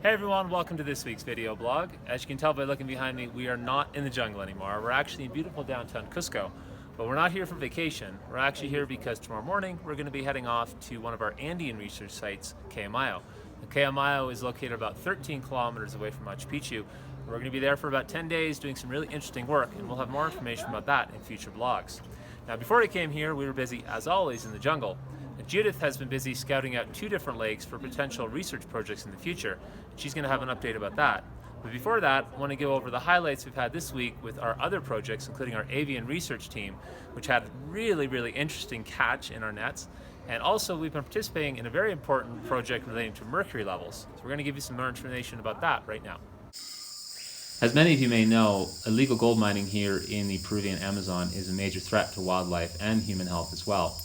Hey everyone, welcome to this week's video blog. As you can tell by looking behind me, we are not in the jungle anymore. We're actually in beautiful downtown Cusco. But we're not here for vacation. We're actually here because tomorrow morning we're going to be heading off to one of our Andean research sites, Mayo. Mayo is located about 13 kilometers away from Machu Picchu. We're going to be there for about 10 days doing some really interesting work, and we'll have more information about that in future blogs. Now, before we came here, we were busy, as always, in the jungle. Judith has been busy scouting out 2 different lakes for potential research projects in the future. She's going to have an update about that. But before that, I want to go over the highlights we've had this week with our other projects, including our avian research team, which had a really interesting catch in our nets. And also, we've been participating in a very important project relating to mercury levels. So we're going to give you some more information about that right now. As many of you may know, illegal gold mining here in the Peruvian Amazon is a major threat to wildlife and human health as well.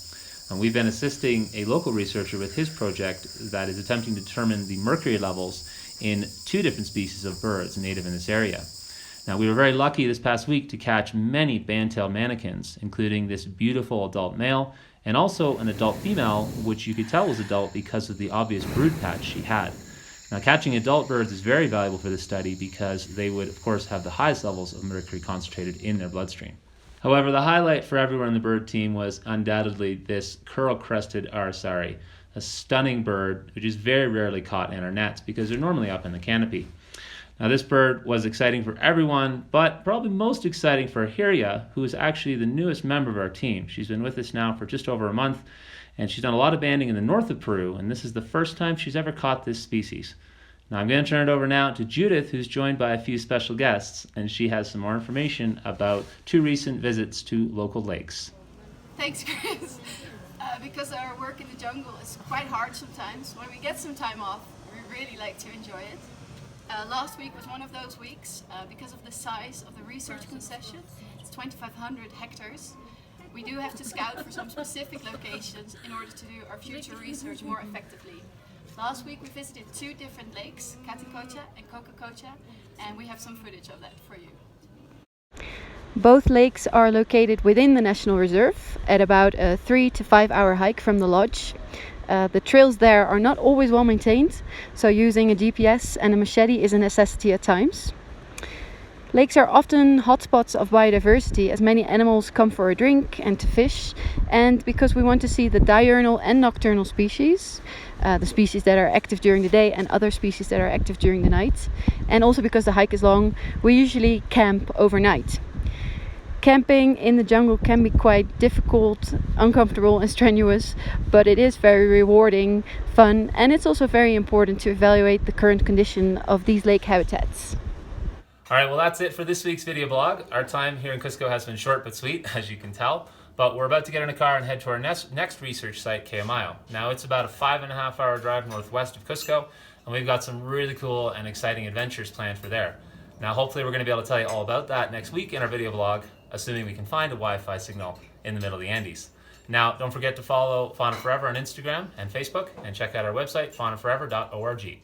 And we've been assisting a local researcher with his project that is attempting to determine the mercury levels in 2 different species of birds native in this area. Now, we were very lucky this past week to catch many Bantle manakins, including this beautiful adult male and also an adult female, which you could tell was adult because of the obvious brood patch she had. Now, catching adult birds is very valuable for this study because they would, of course, have the highest levels of mercury concentrated in their bloodstream. However, the highlight for everyone on the bird team was undoubtedly this curl-crested arsari, a stunning bird which is very rarely caught in our nets because they're normally up in the canopy. Now, this bird was exciting for everyone, but probably most exciting for Hiria, who is actually the newest member of our team. She's been with us now for just over a month, and she's done a lot of banding in the north of Peru, and this is the first time she's ever caught this species. Now, I'm going to turn it over now to Judith, who's joined by a few special guests, and she has some more information about 2 recent visits to local lakes. Thanks, Chris. Because our work in the jungle is quite hard sometimes, when we get some time off, we really like to enjoy it. Last week was one of those weeks. Because of the size of the research concession, it's 2,500 hectares. We do have to scout for some specific locations in order to do our future research more effectively. Last week we visited 2 different lakes, Caticocha and Cocacocha, and we have some footage of that for you. Both lakes are located within the National Reserve at about a 3 to 5 hour hike from the lodge. The trails there are not always well maintained, so using a GPS and a machete is a necessity at times. Lakes are often hotspots of biodiversity as many animals come for a drink and to fish, and because we want to see the diurnal and nocturnal species, the species that are active during the day and other species that are active during the night, and also because the hike is long, we usually camp overnight. Camping in the jungle can be quite difficult, uncomfortable and strenuous, but it is very rewarding, fun, and it's also very important to evaluate the current condition of these lake habitats. Alright, well that's it for this week's video blog. Our time here in Cusco has been short but sweet, as you can tell. But we're about to get in a car and head to our next research site, Mayo. Now, it's about a 5.5 hour drive northwest of Cusco, and we've got some really cool and exciting adventures planned for there. Now, hopefully we're going to be able to tell you all about that next week in our video blog, assuming we can find a Wi-Fi signal in the middle of the Andes. Now, don't forget to follow Fauna Forever on Instagram and Facebook, and check out our website, faunaforever.org.